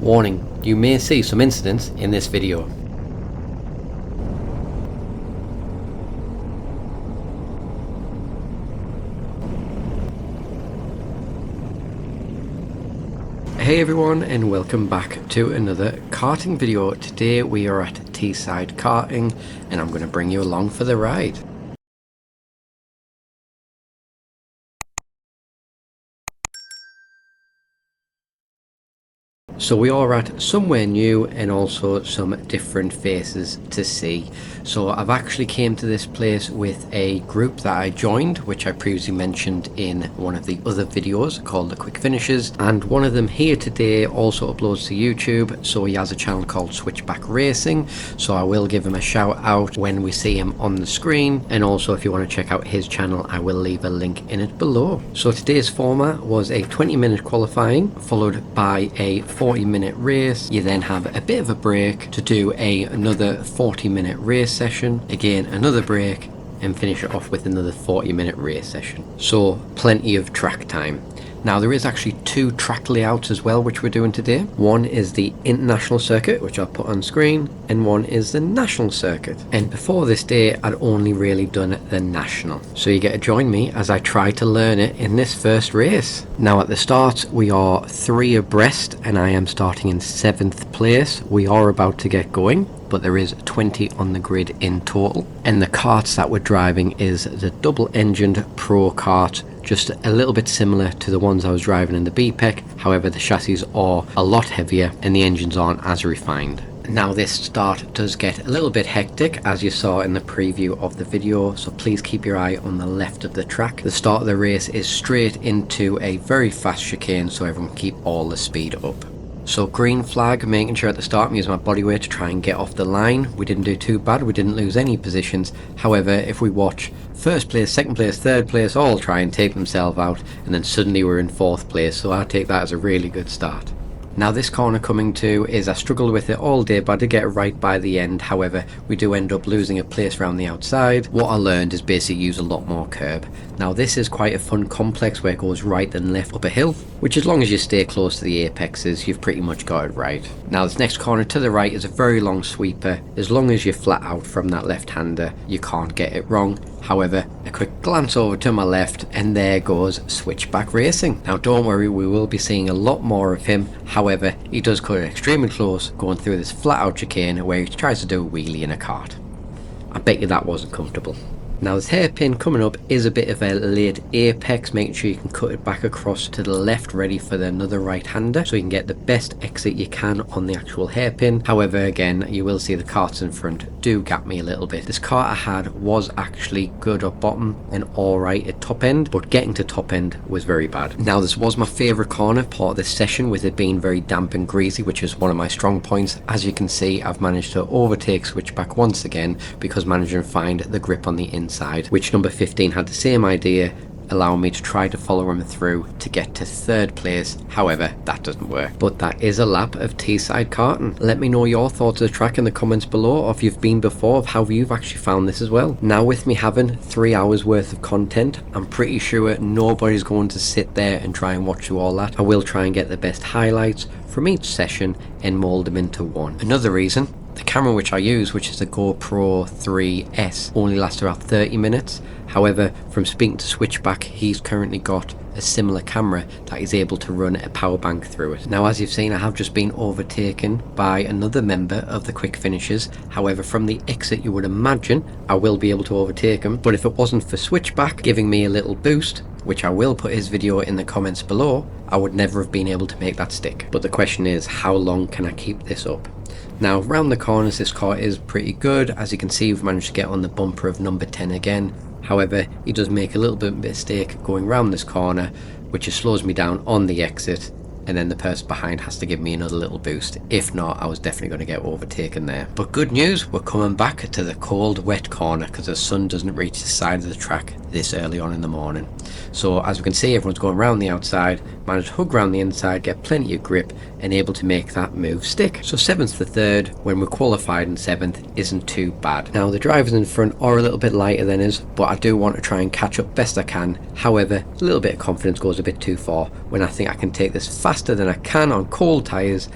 Warning, you may see some incidents in this video. Hey everyone, and welcome back to another karting video. Today we are at Teesside Karting and I'm going to bring you along for the ride. So we are at somewhere new and also some different faces to see. So I've actually came to this place with a group that I joined, which I previously mentioned in one of the other videos called the Quick Finishes, and one of them here today also uploads to YouTube. So he has a channel called Switchback Racing, so I will give him a shout out when we see him on the screen, and also if you want to check out his channel I will leave a link in it below. So today's format was a 20-minute qualifying followed by a 40-minute race. You then have a bit of a break to do another 40-minute race session, again another break, and finish it off with another 40-minute race session. So plenty of track time. Now there is actually two track layouts as well which we're doing today. One is the international circuit, which I'll put on screen, and one is the national circuit. And before this day I'd only really done the national, so you get to join me as I try to learn it in this first race. Now at the start we are 3 abreast and I am starting in 7th place. We are about to get going, but there is 20 on the grid in total, and the karts that we're driving is the double-engined Prokart, just a little bit similar to the ones I was driving in the BPEC. However, the chassis are a lot heavier and the engines aren't as refined. Now this start does get a little bit hectic, as you saw in the preview of the video, so please keep your eye on the left of the track. The start of the race is straight into a very fast chicane, so everyone keep all the speed up. So green flag, making sure at the start I'm using my body weight to try and get off the line. We didn't do too bad, we didn't lose any positions. However, if we watch first place, second place, third place all try and take themselves out, and then suddenly we're in 4th place, so I take that as a really good start. Now this corner coming to is, I struggled with it all day but I did get it right by the end. However, we do end up losing a place around the outside. What I learned is basically use a lot more curb. Now this is quite a fun complex where it goes right and left up a hill, which as long as you stay close to the apexes you've pretty much got it right. Now this next corner to the right is a very long sweeper. As long as you're flat out from that left-hander you can't get it wrong. However, a quick glance over to my left and there goes Switchback Racing. Now don't worry, we will be seeing a lot more of him. However, he does cut it extremely close going through this flat out chicane where he tries to do a wheelie in a kart. I bet you that wasn't comfortable. Now this hairpin coming up is a bit of a late apex, making sure you can cut it back across to the left ready for another right-hander so you can get the best exit you can on the actual hairpin. However, again, you will see the karts in front do gap me a little bit. This kart I had was actually good at bottom and alright at top end, but getting to top end was very bad. Now this was my favourite corner part of this session, with it being very damp and greasy, which is one of my strong points. As you can see, I've managed to overtake Switchback once again because managing to find the grip on the inside, which number 15 had the same idea, allowing me to try to follow him through to get to 3rd place. However, that doesn't work. But that is a lap of Teesside Karting. Let me know your thoughts of the track in the comments below, or if you've been before, of how you've actually found this as well. Now with me having 3 hours worth of content, I'm pretty sure nobody's going to sit there and try and watch through all that. I will try and get the best highlights from each session and mold them into one. Another reason, the camera which I use, which is the GoPro 3S, only lasts about 30 minutes. However, from speaking to Switchback, he's currently got a similar camera that is able to run a power bank through it. Now as you've seen, I have just been overtaken by another member of the Quick Finishes. However, from the exit you would imagine I will be able to overtake him, but if it wasn't for Switchback giving me a little boost, which I will put his video in the comments below, I would never have been able to make that stick. But the question is, how long can I keep this up? Now round the corners this car is pretty good. As you can see, we've managed to get on the bumper of number 10 again. However, he does make a little bit of a mistake going round this corner, which just slows me down on the exit, and then the person behind has to give me another little boost. If not, I was definitely going to get overtaken there. But good news, we're coming back to the cold wet corner because the sun doesn't reach the side of the track this early on in the morning. So as we can see, everyone's going around the outside, managed to hug around the inside, get plenty of grip and able to make that move stick. So 7th to 3rd when we're qualified in 7th isn't too bad. Now the drivers in front are a little bit lighter than us, but I do want to try and catch up best I can. However, a little bit of confidence goes a bit too far when I think I can take this faster than I can on cold tyres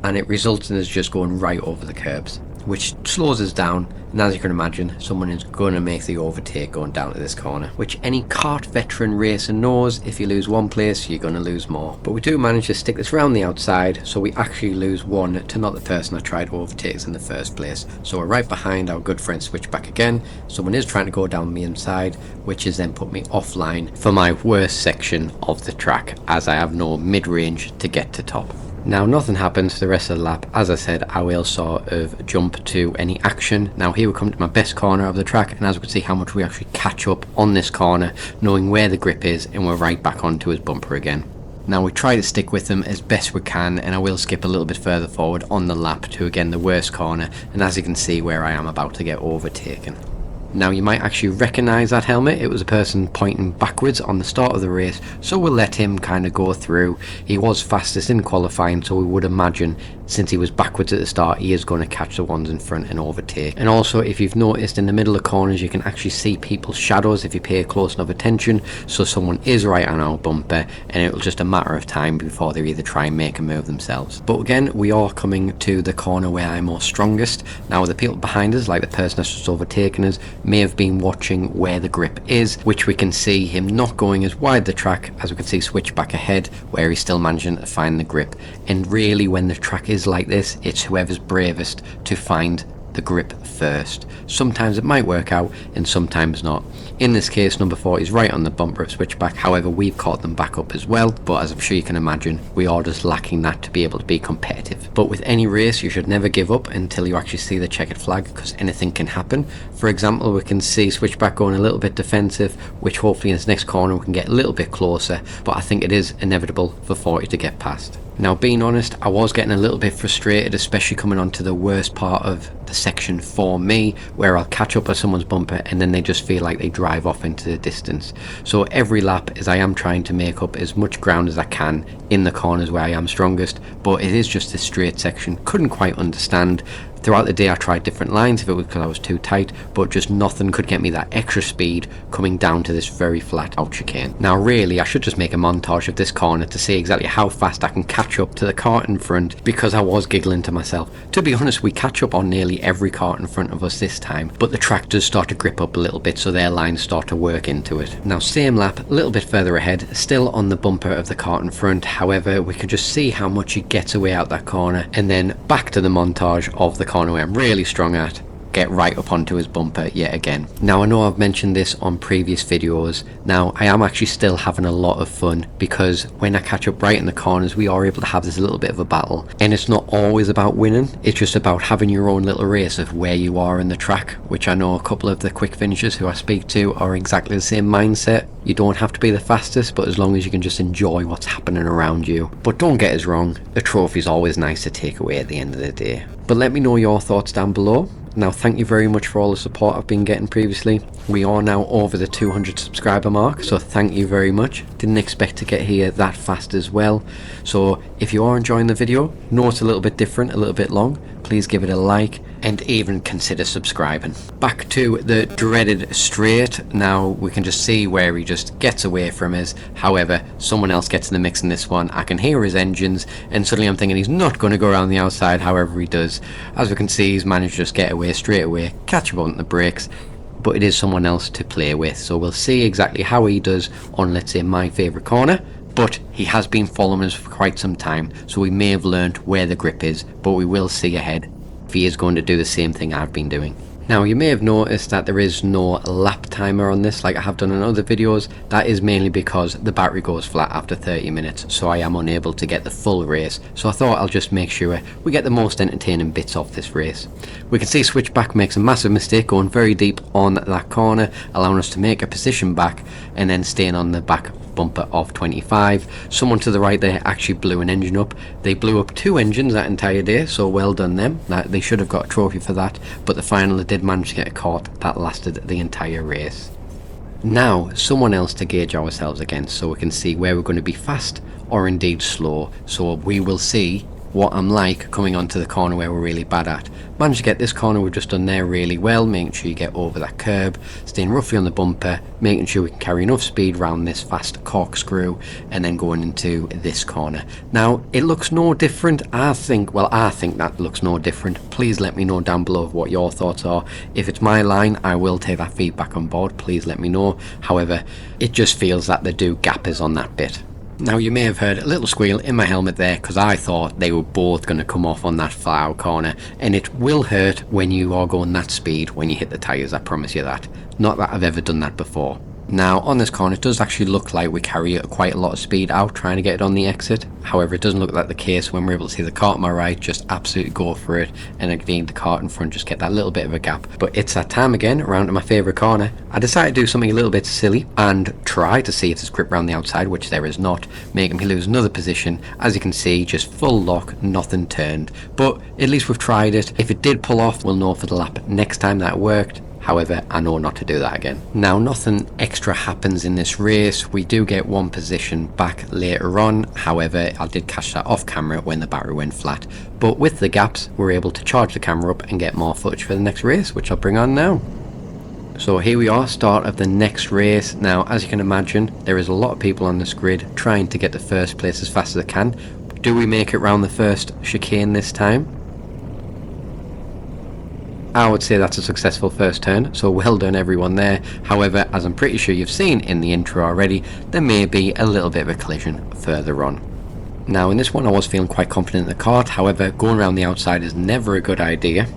and it results in us just going right over the curbs, which slows us down. And as you can imagine, someone is going to make the overtake going down to this corner, which any kart veteran racer knows, if you lose one place you're going to lose more. But we do manage to stick this round the outside, so we actually lose one to not the person that tried to overtake us in the first place. So we're right behind our good friend Switchback again. Someone is trying to go down the inside, which has then put me offline for my worst section of the track, as I have no mid-range to get to top. Now nothing happens for the rest of the lap. As I said, I will sort of jump to any action. Now here we come to my best corner of the track, and as we can see how much we actually catch up on this corner, knowing where the grip is, and we're right back onto his bumper again. Now we try to stick with them as best we can, and I will skip a little bit further forward on the lap to again the worst corner, and as you can see where I am about to get overtaken. Now you might actually recognise that helmet. It was a person pointing backwards on the start of the race, so we'll let him kind of go through. He was fastest in qualifying, so we would imagine since he was backwards at the start, he is going to catch the ones in front and overtake. And also, if you've noticed, in the middle of corners you can actually see people's shadows if you pay close enough attention, so someone is right on our bumper and it'll just a matter of time before they either try and make a move themselves. But again, we are coming to the corner where I'm more strongest. Now the people behind us, like the person that's just overtaken us, may have been watching where the grip is, which we can see him not going as wide the track, as we can see Switchback ahead where he's still managing to find the grip. And really, when the track is like this, it's whoever's bravest to find the grip first. Sometimes it might work out and sometimes not. In this case, number 40 is right on the bumper of Switchback. However, we've caught them back up as well, but as I'm sure you can imagine, we are just lacking that to be able to be competitive. But with any race, you should never give up until you actually see the checkered flag, because anything can happen. For example, we can see Switchback going a little bit defensive, which hopefully in this next corner we can get a little bit closer, but I think it is inevitable for 40 to get past. Now, being honest, I was getting a little bit frustrated, especially coming onto the worst part of the section for me, where I'll catch up with someone's bumper and then they just feel like they drive off into the distance. So every lap, as I am trying to make up as much ground as I can in the corners where I am strongest, but it is just this straight section. Couldn't quite understand. Throughout the day I tried different lines if it was because I was too tight, but just nothing could get me that extra speed coming down to this very flat out chicane. Now really, I should just make a montage of this corner to see exactly how fast I can catch up to the cart in front, because I was giggling to myself. To be honest, we catch up on nearly every cart in front of us this time, but the track does start to grip up a little bit, so their lines start to work into it. Now same lap, a little bit further ahead, still on the bumper of the cart in front. However, we can just see how much he gets away out that corner, and then back to the montage of the corner where I'm really strong at, get right up onto his bumper yet again. Now I know I've mentioned this on previous videos. Now I am actually still having a lot of fun, because when I catch up right in the corners we are able to have this little bit of a battle, and it's not always about winning, it's just about having your own little race of where you are in the track, which I know a couple of the quick finishers who I speak to are exactly the same mindset. You don't have to be the fastest, but as long as you can just enjoy what's happening around you. But don't get us wrong, a trophy is always nice to take away at the end of the day. But let me know your thoughts down below. Now thank you very much for all the support I've been getting previously. We are now over the 200 subscriber mark, so thank you very much. Didn't expect to get here that fast as well. So if you are enjoying the video, know it's a little bit different, a little bit long, please give it a like and even consider subscribing. Back to the dreaded straight. Now we can just see where he just gets away from us. However, someone else gets in the mix in this one. I can hear his engines and suddenly I'm thinking he's not going to go around the outside. However, he does. As we can see, he's managed to just get away straight away, catch up on the brakes, but it is someone else to play with. So we'll see exactly how he does on, let's say, my favourite corner. But he has been following us for quite some time, so we may have learned where the grip is, but we will see ahead if he is going to do the same thing I've been doing. Now you may have noticed that there is no lap timer on this like I have done in other videos. That is mainly because the battery goes flat after 30 minutes, so I am unable to get the full race. So I thought I'll just make sure we get the most entertaining bits off this race. We can see Switchback makes a massive mistake going very deep on that corner, allowing us to make a position back and then staying on the back bumper of 25. Someone to the right there actually blew an engine up. They blew up 2 engines that entire day, so well done them. They should have got a trophy for that, but the final did manage to get a cart that lasted the entire race. Now someone else to gauge ourselves against, so we can see where we're going to be fast or indeed slow. So we will see what I'm like coming onto the corner where we're really bad at. Managed to get this corner we've just done there really well, making sure you get over that curb, staying roughly on the bumper, making sure we can carry enough speed around this fast corkscrew, and then going into this corner. Now it looks no different. I think that looks no different. Please let me know down below what your thoughts are. If it's my line, I will take that feedback on board. Please let me know. However, it just feels that the do gappers on that bit. Now you may have heard a little squeal in my helmet there because I thought they were both going to come off on that fly out corner, and it will hurt when you are going that speed when you hit the tyres, I promise you that. Not that I've ever done that before. Now on this corner it does actually look like we carry quite a lot of speed out trying to get it on the exit. However, it doesn't look like the case when we're able to see the kart on my right just absolutely go for it, and again the kart in front just get that little bit of a gap. But it's that time again, around to my favourite corner. I decided to do something a little bit silly and try to see if there's grip around the outside, which there is not, making me lose another position. As you can see, just full lock, nothing turned. But at least we've tried it. If it did pull off, we'll know for the lap next time that it worked. However, I know not to do that again. Now, nothing extra happens in this race. We do get one position back later on. However, I did catch that off camera when the battery went flat. But with the gaps, we're able to charge the camera up and get more footage for the next race, which I'll bring on now. So here we are, start of the next race. Now, as you can imagine, there is a lot of people on this grid trying to get to first place as fast as they can. Do we make it round the first chicane this time? I would say that's a successful first turn, so well done everyone there. However, as I'm pretty sure you've seen in the intro already, there may be a little bit of a collision further on. Now in this one I was feeling quite confident in the kart, however going around the outside is never a good idea.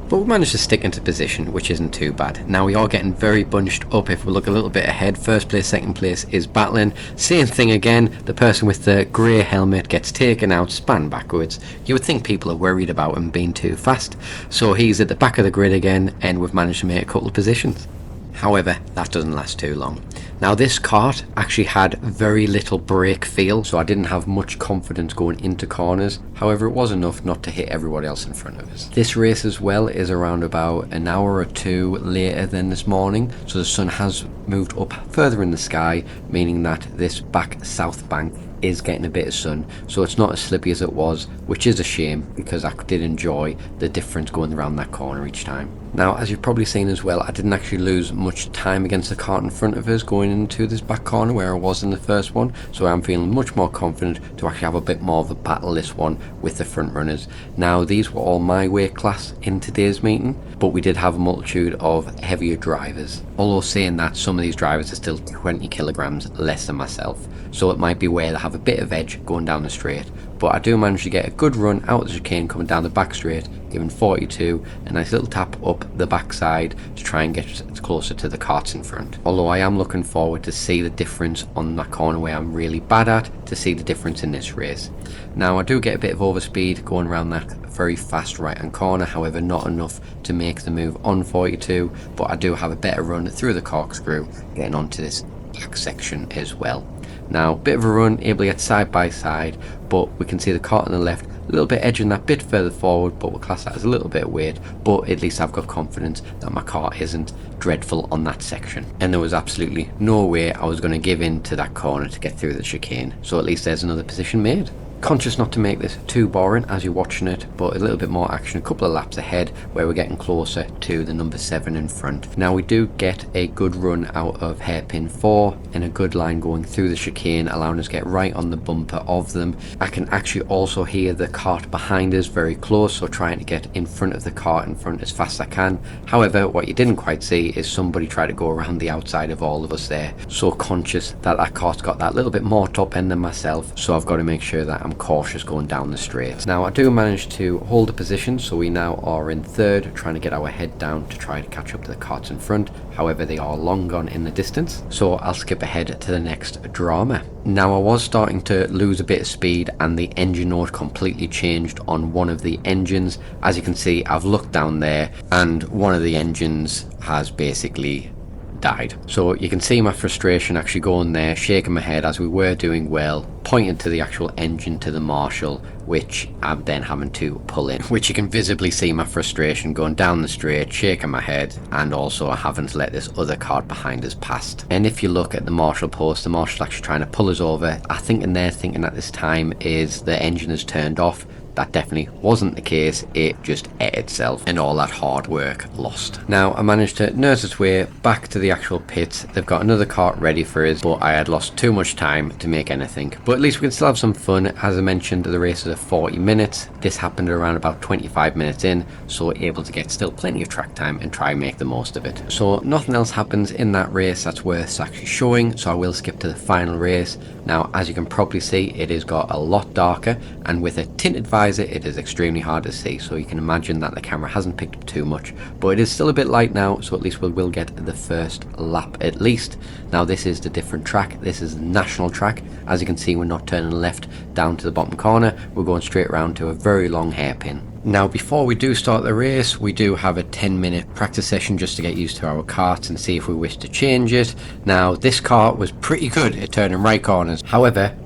But we managed to stick into position, which isn't too bad. Now we are getting very bunched up. If we look a little bit ahead, first place, second place is battling. Same thing again, the person with the grey helmet gets taken out, span backwards. You would think people are worried about him being too fast. So he's at the back of the grid again, and we've managed to make a couple of positions. However, that doesn't last too long. Now this kart actually had very little brake feel, so I didn't have much confidence going into corners. However, it was enough not to hit everybody else in front of us. This race as well is around about an hour or two later than this morning, so the sun has moved up further in the sky, meaning that this back south bank is getting a bit of sun, so it's not as slippy as it was, which is a shame because I did enjoy the difference going around that corner each time. Now, as you've probably seen as well, I didn't actually lose much time against the kart in front of us going into this back corner where I was in the first one, so I'm feeling much more confident to actually have a bit more of a battle this one with the front runners. Now, these were all my weight class in today's meeting, but we did have a multitude of heavier drivers. Although saying that, some of these drivers are still 20 kilograms less than myself, so it might be where they have a bit of edge going down the straight. But I do manage to get a good run out of the chicane coming down the back straight, giving 42, a nice little tap up the backside to try and get closer to the karts in front. Although I am looking forward to see the difference on that corner where I'm really bad at, to see the difference in this race. Now I do get a bit of overspeed going around that very fast right hand corner, however not enough to make the move on 42, but I do have a better run through the corkscrew getting onto this back section as well. Now, bit of a run, able to get side by side, but we can see the kart on the left, a little bit edging that bit further forward, but we'll class that as a little bit of weight, but at least I've got confidence that my kart isn't dreadful on that section. And there was absolutely no way I was going to give in to that corner to get through the chicane, so at least there's another position made. Conscious not to make this too boring as you're watching it, but a little bit more action a couple of laps ahead where we're getting closer to the number 7 in front. Now we do get a good run out of hairpin 4 and a good line going through the chicane, allowing us to get right on the bumper of them. I can actually also hear the kart behind us very close, so trying to get in front of the kart in front as fast as I can. However, what you didn't quite see is somebody tried to go around the outside of all of us there, so conscious that that kart's got that little bit more top end than myself, so I've got to make sure that I'm cautious going down the straight. Now I do manage to hold a position, so we now are in third, trying to get our head down to try to catch up to the karts in front. However, they are long gone in the distance, so I'll skip ahead to the next drama. Now I was starting to lose a bit of speed and the engine note completely changed on one of the engines. As you can see, I've looked down there and one of the engines has basically died. So you can see my frustration actually going there, shaking my head as we were doing well, pointing to the actual engine to the marshal, which I'm then having to pull in, which you can visibly see my frustration going down the straight, shaking my head, and also having to let this other kart behind us past. And if you look at the marshal post, the marshal's actually trying to pull us over. I think and they're thinking at this time is the engine is turned off. that definitely wasn't the case. It just ate itself and all that hard work lost. Now I managed to nurse its way back to the actual pits. They've got another kart ready for us, but I had lost too much time to make anything. But at least we can still have some fun. As I mentioned, the races are 40 minutes. This happened around about 25 minutes in, so able to get still plenty of track time and try and make the most of it. So nothing else happens in that race that's worth actually showing, so I will skip to the final race. Now as you can probably see, it has got a lot darker, and with a tinted visor it is extremely hard to see, so you can imagine that the camera hasn't picked up too much, but it is still a bit light now, so at least we will get the first lap at least. Now this is the different track. This is the national track. As you can see, we're not turning left down to the bottom corner, we're going straight around to a very long hairpin. Now before we do start the race, we do have a 10-minute practice session just to get used to our kart and see if we wish to change it. Now this kart was pretty good at turning right corners, however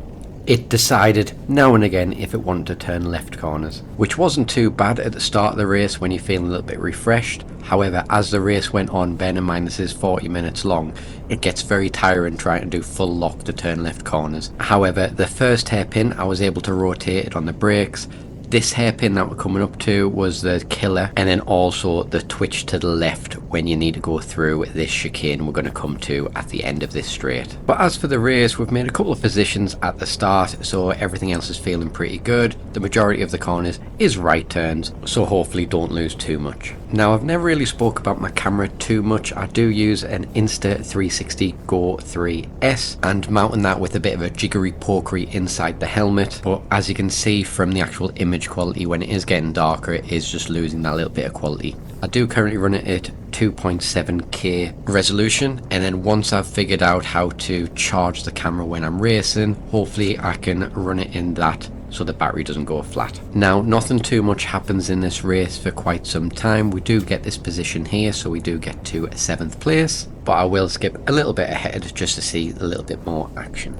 it decided now and again if it wanted to turn left corners, which wasn't too bad at the start of the race when you're feeling a little bit refreshed. However, as the race went on, bear in mind this is 40 minutes long, it gets very tiring trying to do full lock to turn left corners. However, the first hairpin I was able to rotate it on the brakes. This hairpin that we're coming up to was the killer, and then also the twitch to the left when you need to go through this chicane we're going to come to at the end of this straight. But as for the race, we've made a couple of positions at the start, so everything else is feeling pretty good. The majority of the corners is right turns, so hopefully don't lose too much. Now I've never really spoke about my camera too much. I do use an Insta360 GO 3S and mounting that with a bit of a jiggery pokery inside the helmet, but as you can see from the actual image quality, when it is getting darker it is just losing that little bit of quality. I do currently run it at 2.7K resolution, and then once I've figured out how to charge the camera when I'm racing, hopefully I can run it in that so the battery doesn't go flat. Now nothing too much happens in this race for quite some time. We do get this position here, so we do get to 7th place, but I will skip a little bit ahead just to see a little bit more action.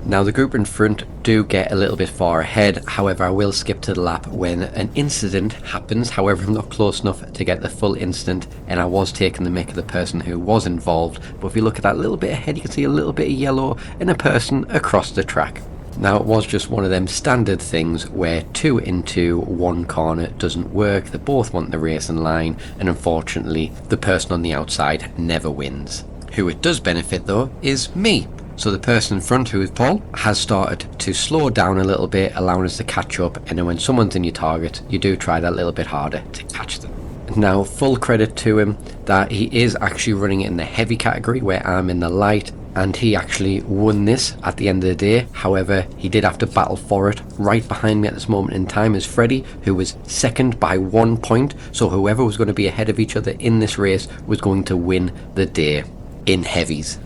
Now the group in front do get a little bit far ahead, however I will skip to the lap when an incident happens. However, I'm not close enough to get the full incident, and I was taking the mick of the person who was involved. But if you look at that little bit ahead, you can see a little bit of yellow and a person across the track. Now it was just one of them standard things where 2 into 1 corner doesn't work. They both want the racing line, and unfortunately the person on the outside never wins. Who it does benefit though is me. So the person in front, who is Paul, has started to slow down a little bit, allowing us to catch up, and then when someone's in your target, you do try that little bit harder to catch them. Now full credit to him that he is actually running in the heavy category where I'm in the light, and he actually won this at the end of the day. However, he did have to battle for it. Right behind me at this moment in time is Freddie, who was second by 1 point, so whoever was going to be ahead of each other in this race was going to win the day in heavies.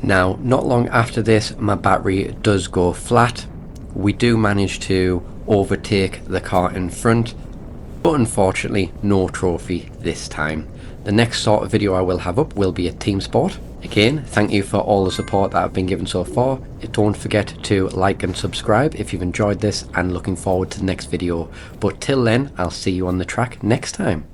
Now not long after this my battery does go flat. We do manage to overtake the car in front, but unfortunately no trophy this time. The next sort of video I will have up will be a team sport. Again, thank you for all the support that I've been given so far. Don't forget to like and subscribe if you've enjoyed this, and looking forward to the next video. But till then, I'll see you on the track next time.